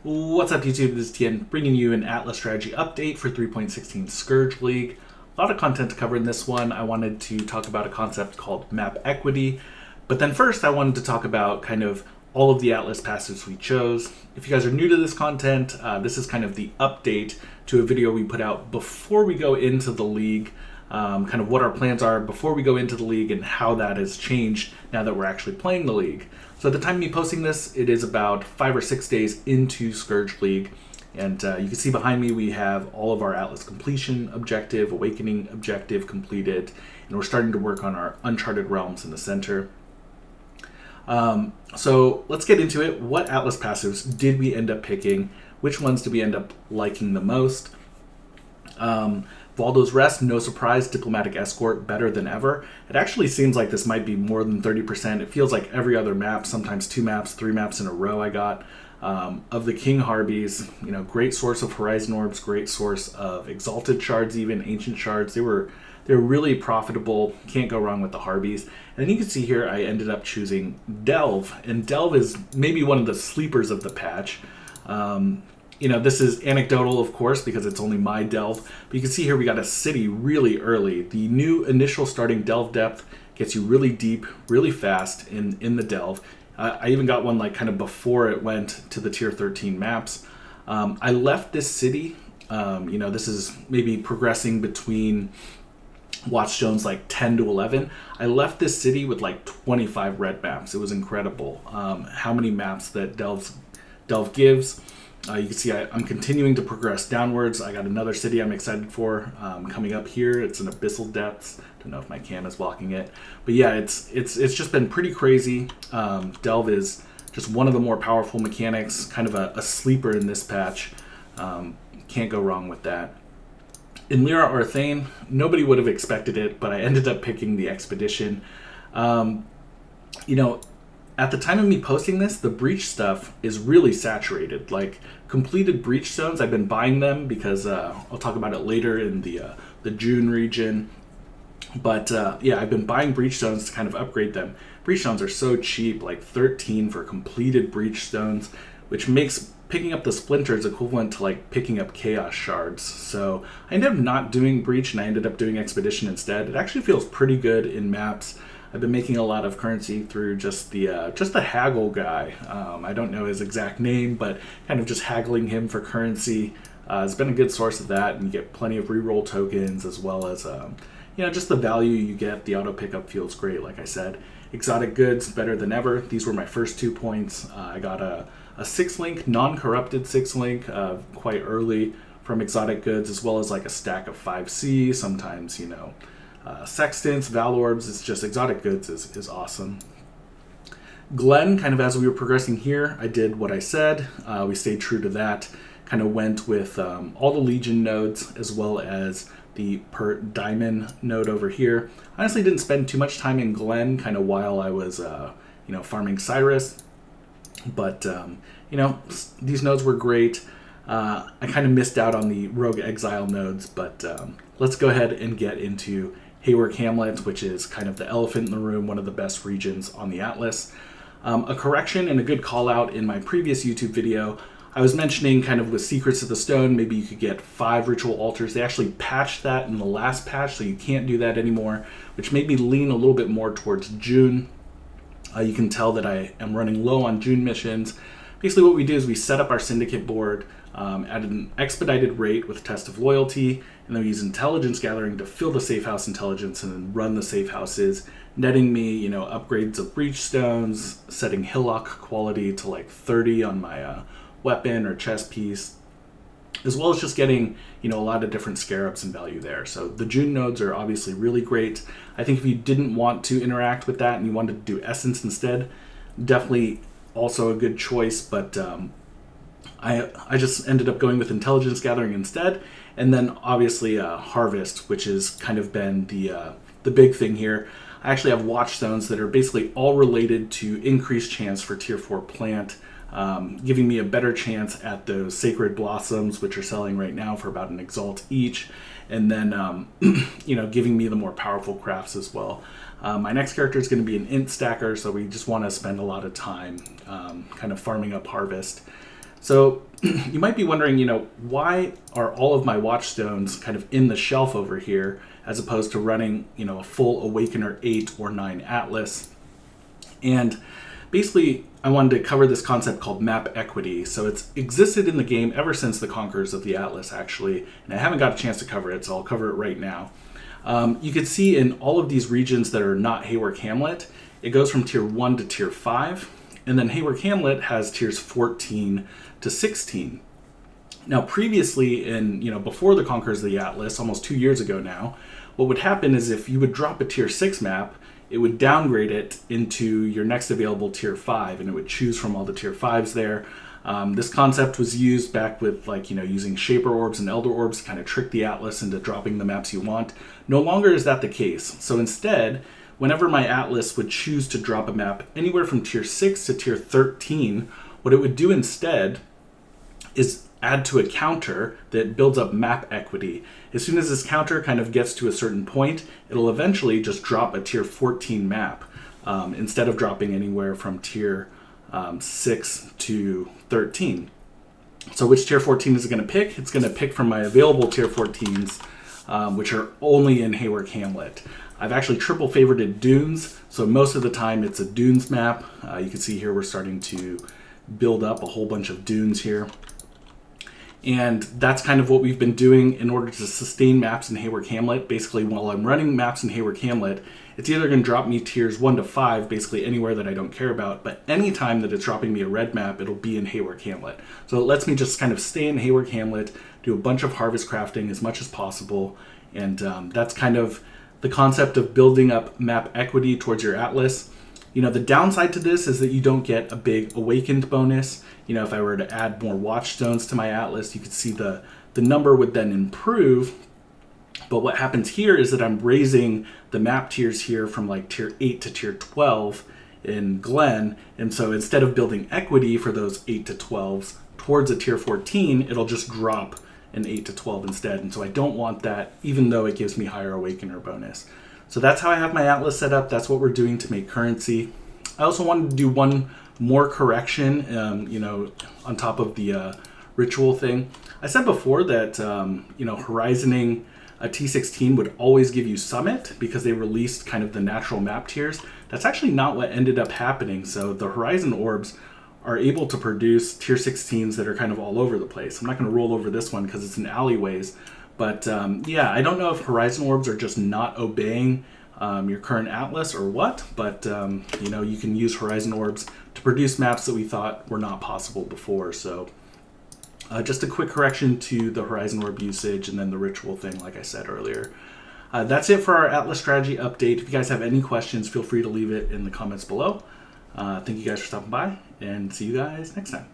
What's up YouTube, this is Tien, bringing you an Atlas strategy update for 3.16 Scourge League. A lot of content to cover in this one. I wanted to talk about a concept called map equity, but then first I wanted to talk about kind of all of the Atlas passives we chose. If you guys are new to this content, this is kind of the update to a video we put out before we go into the league, kind of what our plans are before we go into the league and how that has changed now that we're actually playing the league. So at the time of me posting this, it is about 5 or 6 days into Scourge League, and you can see behind me we have all of our Atlas completion objective, awakening objective completed, and we're starting to work on our Uncharted Realms in the center. So let's get into it. What Atlas passives did we end up picking? Which ones did we end up liking the most? Valdo's Rest, no surprise. Diplomatic Escort, better than ever. It actually seems like this might be more than 30%. It feels like every other map, sometimes 2 maps, 3 maps in a row I got. Of the King Harbies, great source of Horizon Orbs, great source of Exalted Shards, even Ancient Shards. They're really profitable. Can't go wrong with the Harbies. And then you can see here I ended up choosing Delve. And Delve is maybe one of the sleepers of the patch. This is anecdotal, of course, because it's only my Delve. But you can see here we got a city really early. The new initial starting Delve depth gets you really deep, really fast in the Delve. I even got one like kind of before it went to the tier 13 maps. I left this city. This is maybe progressing between watch zones like 10 to 11. I left this city with like 25 red maps. It was incredible how many maps that Delve gives. You can see I'm continuing to progress downwards. I got another city I'm excited for coming up here. It's in Abyssal Depths. Don't know if my cam is blocking it, but yeah, it's just been pretty crazy. Delve is just one of the more powerful mechanics, kind of a sleeper in this patch. Can't go wrong with that. In Lyra Arthane, nobody would have expected it, but I ended up picking the Expedition. At the time of me posting this, the breach stuff is really saturated. Like completed breach zones, I've been buying them because I'll talk about it later in the June region. But I've been buying breach zones to kind of upgrade them. Breach zones are so cheap, like 13 for completed breach zones, which makes picking up the splinters equivalent to like picking up chaos shards. So I ended up not doing breach and I ended up doing expedition instead. It actually feels pretty good in maps. I've been making a lot of currency through just the haggle guy. I don't know his exact name, but kind of just haggling him for currency has been a good source of that, and you get plenty of reroll tokens as well as just the value you get. The auto pickup feels great, like I said. Exotic goods, better than ever. These were my first 2 points. I got a 6-link, non-corrupted 6-link quite early from exotic goods, as well as like a stack of 5C, sometimes, Sextants, Valorbs. It's just exotic goods is awesome. Glen, kind of as we were progressing here, I did what I said. We stayed true to that. Kind of went with all the Legion nodes as well as the per diamond node over here. Honestly, didn't spend too much time in Glen kind of while I was farming Cyrus, but these nodes were great. I kind of missed out on the Rogue Exile nodes, but let's go ahead and get into Haywork Hamlet, which is kind of the elephant in the room, one of the best regions on the Atlas. A correction and a good call out in my previous YouTube video, I was mentioning kind of with Secrets of the Stone, maybe you could get 5 ritual altars. They actually patched that in the last patch, so you can't do that anymore, which made me lean a little bit more towards June. You can tell that I am running low on June missions. Basically what we do is we set up our Syndicate board at an expedited rate with Test of Loyalty, and then we use Intelligence Gathering to fill the safe house intelligence and then run the safe houses, netting me, upgrades of breach stones, setting Hillock quality to like 30 on my weapon or chest piece, as well as just getting, a lot of different scarabs and value there. So the June nodes are obviously really great. I think if you didn't want to interact with that and you wanted to do Essence instead, definitely also a good choice, but I just ended up going with Intelligence Gathering instead, and then obviously Harvest, which has kind of been the big thing here. I actually have watch zones that are basically all related to increased chance for tier 4 plant, giving me a better chance at those Sacred Blossoms, which are selling right now for about an Exalt each, and then giving me the more powerful crafts as well. My next character is going to be an int stacker, so we just want to spend a lot of time kind of farming up Harvest. So you might be wondering, why are all of my watchstones kind of in the shelf over here as opposed to running, a full Awakener 8 or 9 Atlas? And basically, I wanted to cover this concept called map equity. So it's existed in the game ever since the Conquerors of the Atlas, actually, and I haven't got a chance to cover it, so I'll cover it right now. You can see in all of these regions that are not Haywark Hamlet, it goes from tier 1 to tier 5, and then Haywark Hamlet has tiers 14 to 16. Now, previously, before the Conquerors of the Atlas, almost 2 years ago now, what would happen is if you would drop a tier 6 map, it would downgrade it into your next available tier 5, and it would choose from all the tier 5s there. This concept was used back with using Shaper Orbs and Elder Orbs to kind of trick the Atlas into dropping the maps you want. No longer is that the case. So instead, whenever my Atlas would choose to drop a map anywhere from tier 6 to tier 13, what it would do instead is add to a counter that builds up map equity. As soon as this counter kind of gets to a certain point, it'll eventually just drop a tier 14 map instead of dropping anywhere from tier 6 to 13. So which tier 14 is it going to pick? It's going to pick from my available tier 14s, which are only in Haywark Hamlet. I've actually triple favorited Dunes, so most of the time it's a Dunes map. You can see here we're starting to build up a whole bunch of Dunes here. And that's kind of what we've been doing in order to sustain maps in Haywark Hamlet. Basically, while I'm running maps in Haywark Hamlet, it's either going to drop me tiers 1 to 5, basically anywhere that I don't care about, but anytime that it's dropping me a red map, it'll be in Haywark Hamlet. So it lets me just kind of stay in Haywark Hamlet, do a bunch of harvest crafting as much as possible, and that's kind of the concept of building up map equity towards your Atlas. The downside to this is that you don't get a big Awakened bonus. If I were to add more Watchstones to my Atlas, you could see the number would then improve. But what happens here is that I'm raising the map tiers here from like tier 8 to tier 12 in Glen. And so instead of building equity for those 8 to 12s towards a tier 14, it'll just drop an 8 to 12 instead. And so I don't want that, even though it gives me higher Awakener bonus. So that's how I have my Atlas set up. That's what we're doing to make currency. I also wanted to do one more correction, on top of the ritual thing. I said before that, horizoning a T16 would always give you Summit because they released kind of the natural map tiers. That's actually not what ended up happening. So the Horizon Orbs are able to produce tier 16s that are kind of all over the place. I'm not going to roll over this one because it's in alleyways. But I don't know if Horizon Orbs are just not obeying your current Atlas or what, but you can use Horizon Orbs to produce maps that we thought were not possible before. So just a quick correction to the Horizon Orb usage and then the ritual thing, like I said earlier. That's it for our Atlas strategy update. If you guys have any questions, feel free to leave it in the comments below. Thank you guys for stopping by, and see you guys next time.